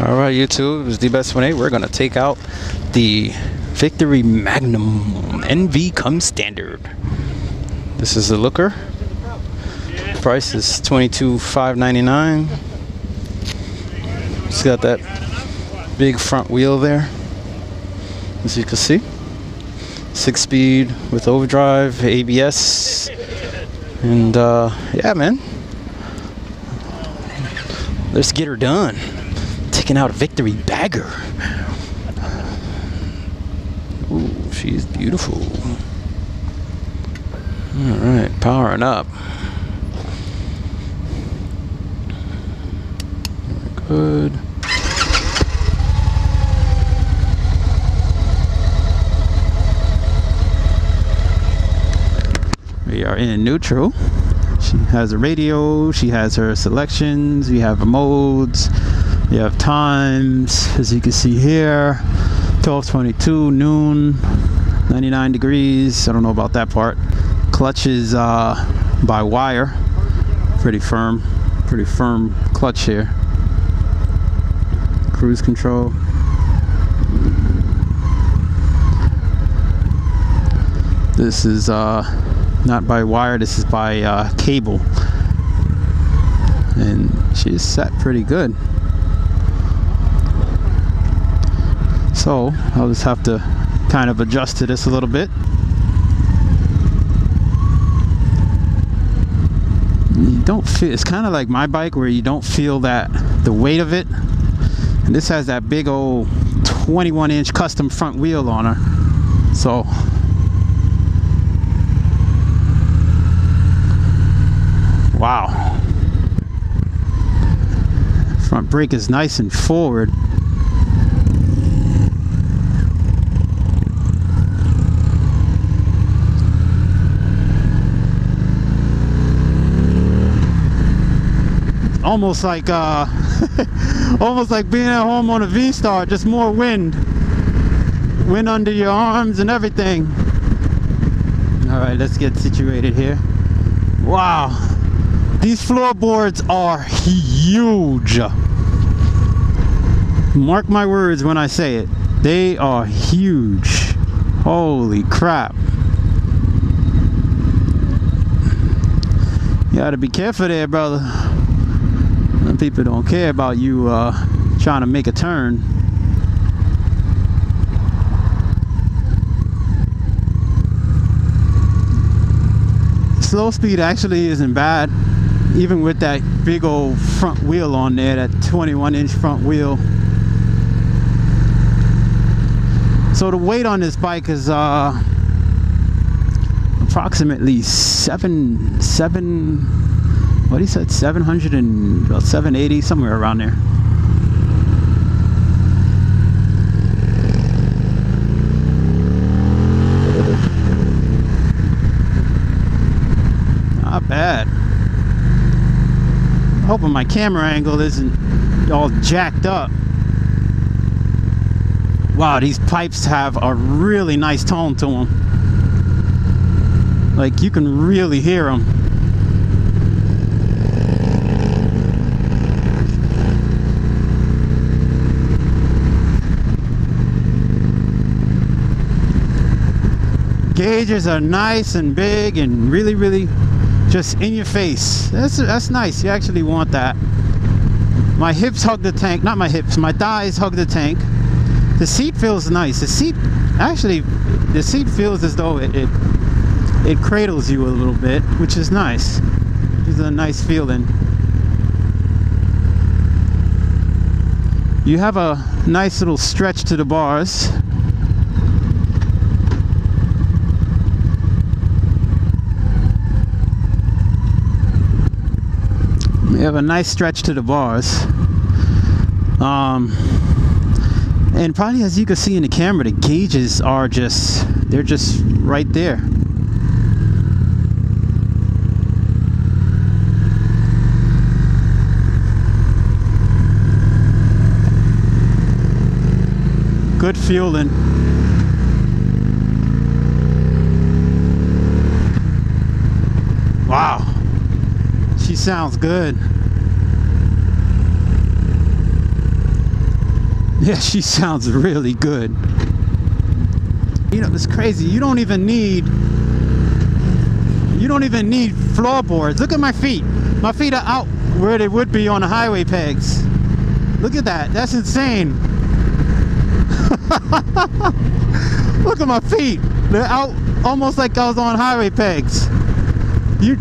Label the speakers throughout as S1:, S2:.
S1: All right, YouTube, it's D-Best18. We're gonna take out the Victory Magnum NV Come Standard. This is the looker. Price is $22,599. It's got that big front wheel there, as you can see. 6-speed with overdrive, ABS, and yeah, man. Let's get her done. Taking out a Victory bagger. Ooh, she's beautiful. All right, powering up. Very good. We are in neutral. She has a radio, she has her selections, we have her modes, we have times, as you can see here, 12:22, noon, 99 degrees, I don't know about that part. Clutch is by wire, pretty firm clutch here. Cruise control. This is not by wire, this is by cable, and she's set pretty good. So I'll just have to kind of adjust to this a little bit. You don't feel, it's kind of like my bike where you don't feel that the weight of it, and this has that big old 21-inch custom front wheel on her, so wow. Front brake is nice and forward. Almost like almost like being at home on a V-Star, just more wind under your arms and everything. All right, let's get situated here. Wow. These floorboards are huge. Mark my words when I say it. They are huge. Holy crap. You gotta be careful there, brother. Some people don't care about you trying to make a turn. Slow speed actually isn't bad, even with that big old front wheel on there, that 21-inch front wheel. So the weight on this bike is approximately 700 and about 780, somewhere around there. Not bad. Hoping my camera angle isn't all jacked up. Wow, these pipes have a really nice tone to them. Like, you can really hear them. Gauges are nice and big and really just in your face. That's nice. You actually want that. My hips hug the tank. Not my hips, my thighs hug the tank. The seat feels nice. The seat feels as though it cradles you a little bit, which is nice. It's a nice feeling. You have a nice little stretch to the bars. You have a nice stretch to the bars. And probably, as you can see in the camera, the gauges are they're just right there. Good feeling. Wow. She sounds good. Yeah, she sounds really good. You know, it's crazy. You don't even need floorboards. Look at my feet. My feet are out where they would be on the highway pegs. Look at that. That's insane. Look at my feet. They're out almost like I was on highway pegs. You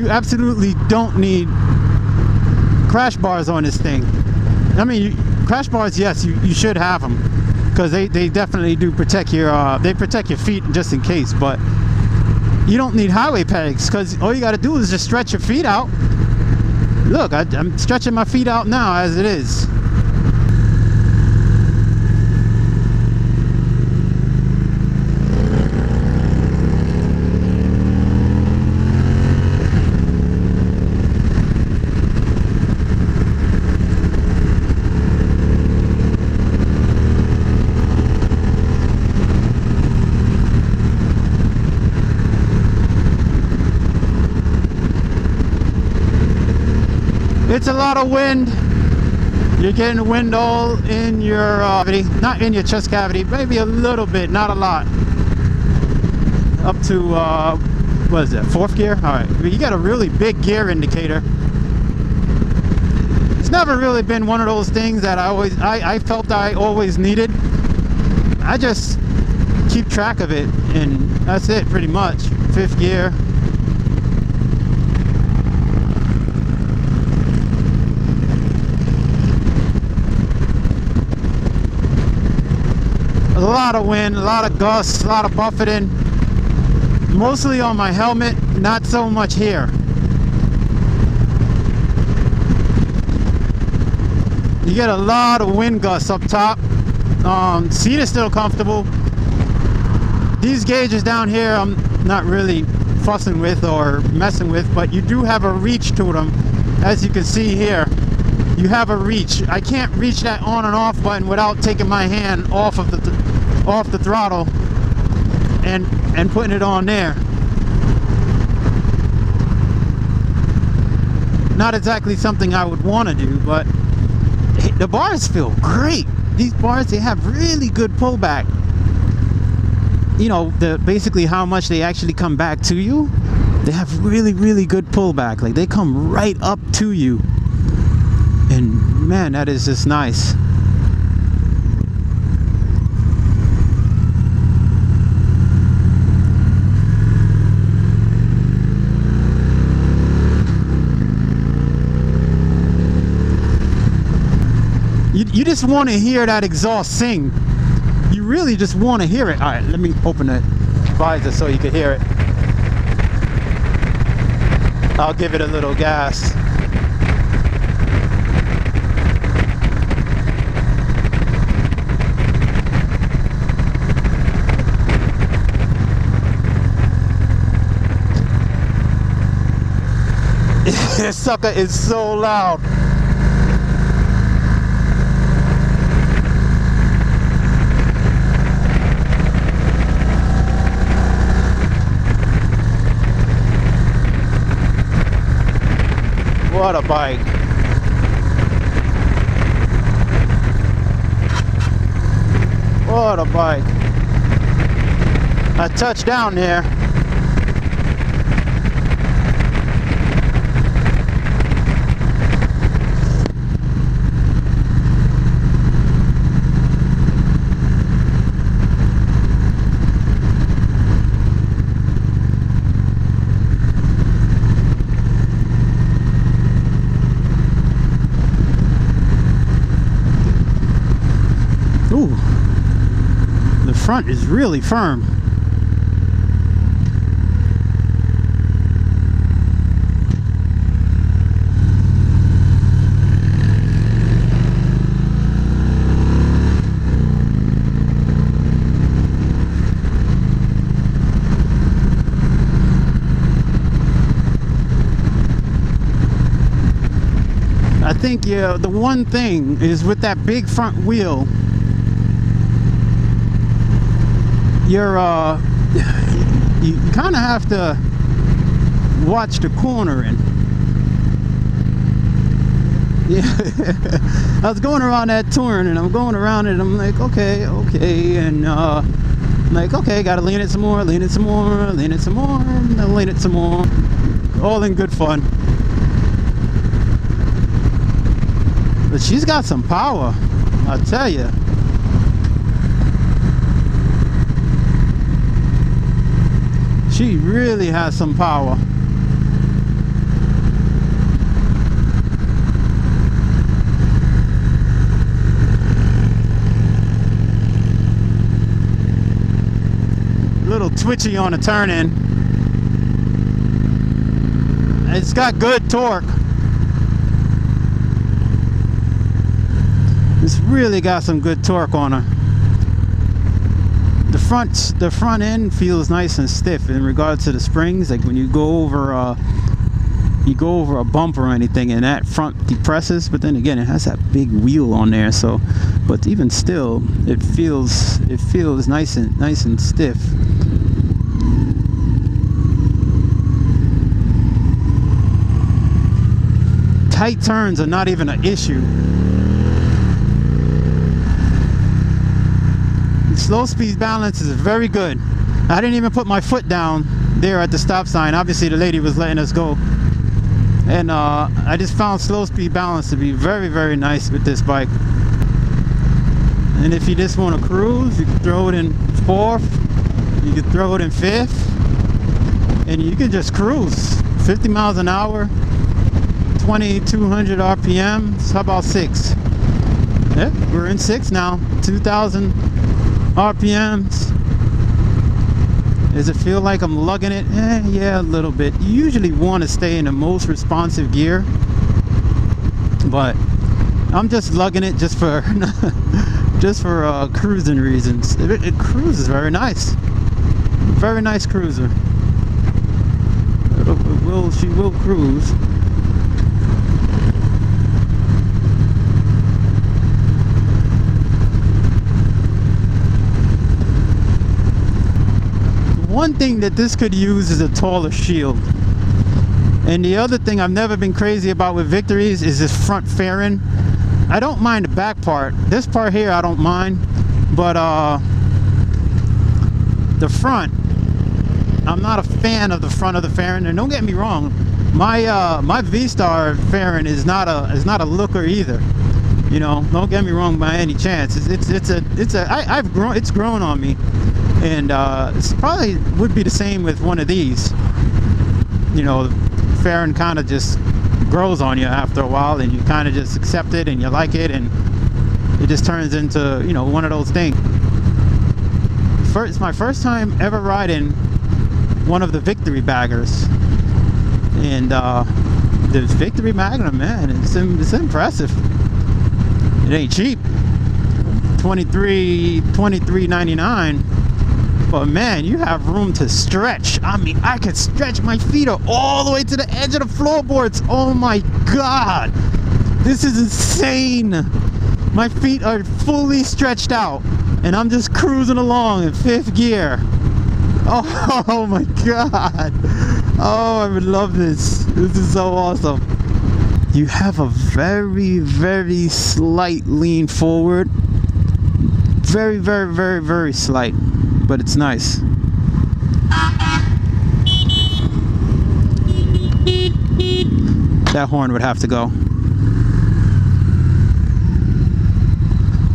S1: absolutely don't need crash bars on this thing. I mean, crash bars, yes, you should have them, because they definitely do protect your they protect your feet just in case. But you don't need highway pegs, because all you got to do is just stretch your feet out. Look, I'm stretching my feet out now as it is. It's a lot of wind. You're getting wind all in your cavity, not in your chest cavity, maybe a little bit, not a lot. Up to what is that, 4th gear? All right, you got a really big gear indicator. It's never really been one of those things that I felt I always needed. I just keep track of it, and that's it pretty much. 5th gear. A lot of wind, a lot of gusts, a lot of buffeting. Mostly on my helmet, not so much here. You get a lot of wind gusts up top. Seat is still comfortable. These gauges down here I'm not really fussing with or messing with, but you do have a reach to them. As you can see here, you have a reach. I can't reach that on and off button without taking my hand off the throttle and putting it on there. Not exactly something I would want to do, but the bars feel great. These bars, they have really good pullback. You know, basically how much they actually come back to you. They have really, really good pullback. Like, they come right up to you. And man, that is just nice. You just want to hear that exhaust sing. You really just want to hear it. All right, let me open the visor so you can hear it. I'll give it a little gas. This sucker is so loud. What a bike. What a bike. I touched down there. Ooh, the front is really firm. I think, yeah, the one thing is with that big front wheel, you're you kind of have to watch the cornering. Yeah. I was going around that turn, and I'm going around it, and I'm like, okay, and I'm like, okay, gotta lean it some more, lean it some more, lean it some more, and lean it some more. All in good fun. But she's got some power, I'll tell you. She really has some power. Little twitchy on the turn in. It's got good torque. It's really got some good torque on her. The front end feels nice and stiff in regards to the springs. Like when you go over a bump or anything, and that front depresses. But then again, it has that big wheel on there. So, but even still, it feels nice and stiff. Tight turns are not even an issue. The slow speed balance is very good. I didn't even put my foot down there at the stop sign. Obviously the lady was letting us go. And I just found slow speed balance to be very, very nice with this bike. And if you just want to cruise, you can throw it in fourth, you can throw it in fifth, and you can just cruise 50 miles an hour. 2200 RPMs. How about 6? Yeah, we're in 6 now. 2000 RPMs. Does it feel like I'm lugging it? Yeah, a little bit. You usually want to stay in the most responsive gear, but I'm just lugging it just for cruising reasons. It cruises very nice. Very nice cruiser. She will cruise. One thing that this could use is a taller shield. And the other thing I've never been crazy about with Victories is this front fairing. I don't mind the back part. This part here I don't mind, but the front, I'm not a fan of the front of the fairing. And don't get me wrong, my V-Star fairing is not a looker either. You know, don't get me wrong by any chance. It's grown on me. And it's probably would be the same with one of these. You know, fairing kind of just grows on you after a while, and you kind of just accept it and you like it, and it just turns into, you know, one of those things. It's my first time ever riding one of the Victory baggers, and the Victory Magnum, man, it's impressive. It ain't cheap. $23.99. But man, you have room to stretch. I mean, I could stretch my feet all the way to the edge of the floorboards. Oh my God. This is insane. My feet are fully stretched out, and I'm just cruising along in 5th gear. Oh my God. Oh, I would love this. This is so awesome. You have a very, very slight lean forward. Very, very, very, very slight. But it's nice. That horn would have to go.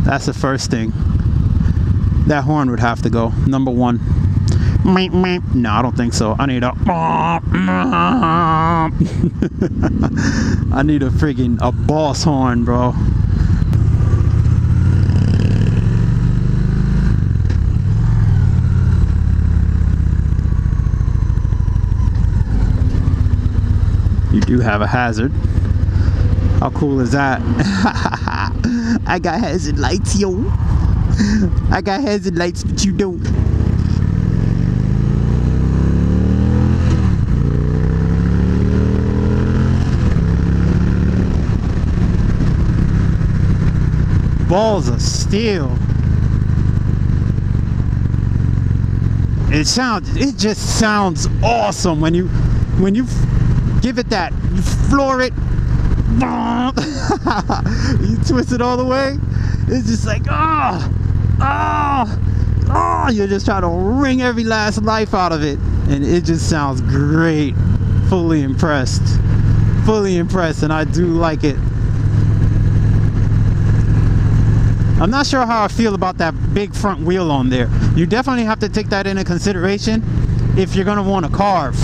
S1: That's the first thing. That horn would have to go. Number one. No, I don't think so. I need a I need a friggin' boss horn, bro. You do have a hazard. How cool is that? I got hazard lights, yo. I got hazard lights, but you don't. Balls of steel. It just sounds awesome when you give it that, you floor it, You twist it all the way, it's just like, you're just trying to wring every last life out of it, and it just sounds great. Fully impressed, and I do like it. I'm not sure how I feel about that big front wheel on there. You definitely have to take that into consideration if you're gonna want to carve.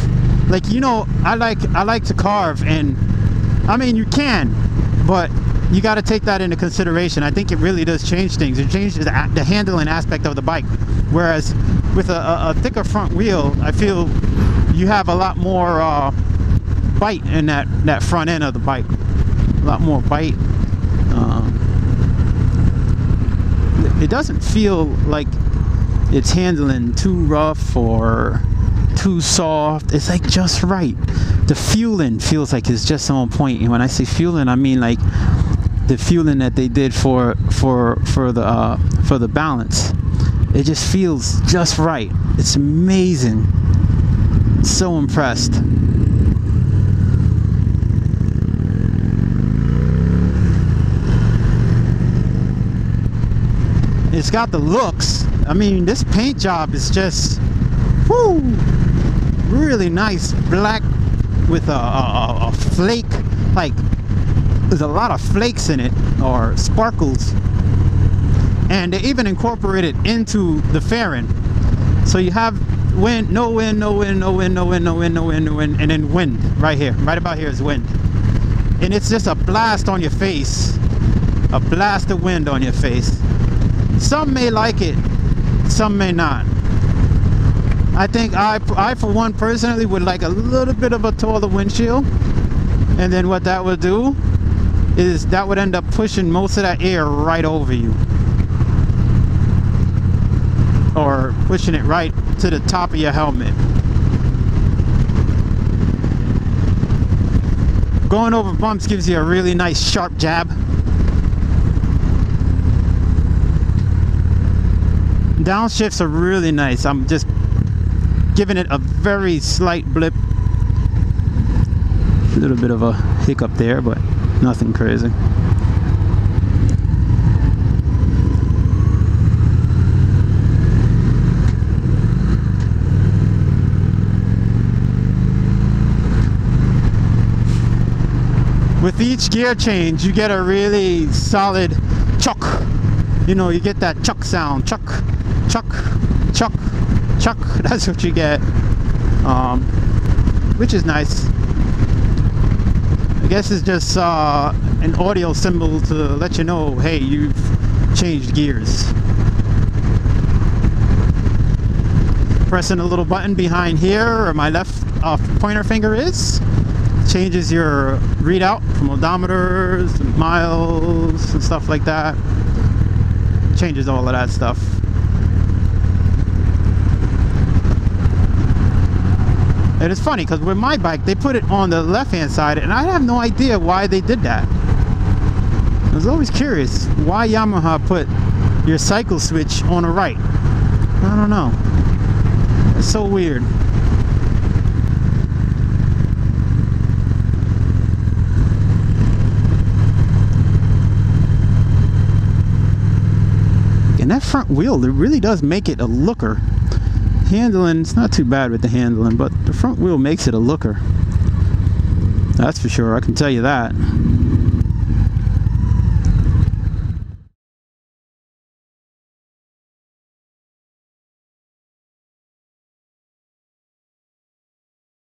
S1: Like, you know, I like to carve, and I mean, you can, but you got to take that into consideration. I think it really does change things. It changes the handling aspect of the bike. Whereas with a thicker front wheel, I feel you have a lot more bite in that front end of the bike. A lot more bite. It doesn't feel like it's handling too rough or too soft. It's like just right. The fueling feels like it's just on point. And when I say fueling, I mean like the fueling that they did for the balance. It just feels just right. It's amazing. So impressed. It's got the looks. I mean, this paint job is just, whoo, really nice black with a flake. Like, there's a lot of flakes in it, or sparkles. And they even incorporate it into the fairing. So you have wind, no wind, no wind, no wind, no wind, no wind, no wind, no wind, and then wind right here. Right about here is wind. And it's just a blast on your face. A blast of wind on your face. Some may like it, some may not. I think I for one personally would like a little bit of a taller windshield, and then what that would do is that would end up pushing most of that air right over you, or pushing it right to the top of your helmet. Going over bumps gives you a really nice sharp jab. Downshifts are really nice. I'm just giving it a very slight blip. A little bit of a hiccup there, but nothing crazy. With each gear change, you get a really solid chuck. You know, you get that chuck sound. Chuck, chuck, chuck, chuck. That's what you get, which is nice. I guess it's just an audio symbol to let you know, hey, you've changed gears. Pressing a little button behind here, or my left pointer finger is, changes your readout from odometers, miles, and stuff like that. Changes all of that stuff. And it's funny because with my bike they put it on the left hand side, and I have no idea why they did that. I was always curious why Yamaha put your cycle switch on the right. I don't know, it's so weird. And that front wheel, it really does make it a looker. Handling, it's not too bad with the handling, but the front wheel makes it a looker. That's for sure, I can tell you that.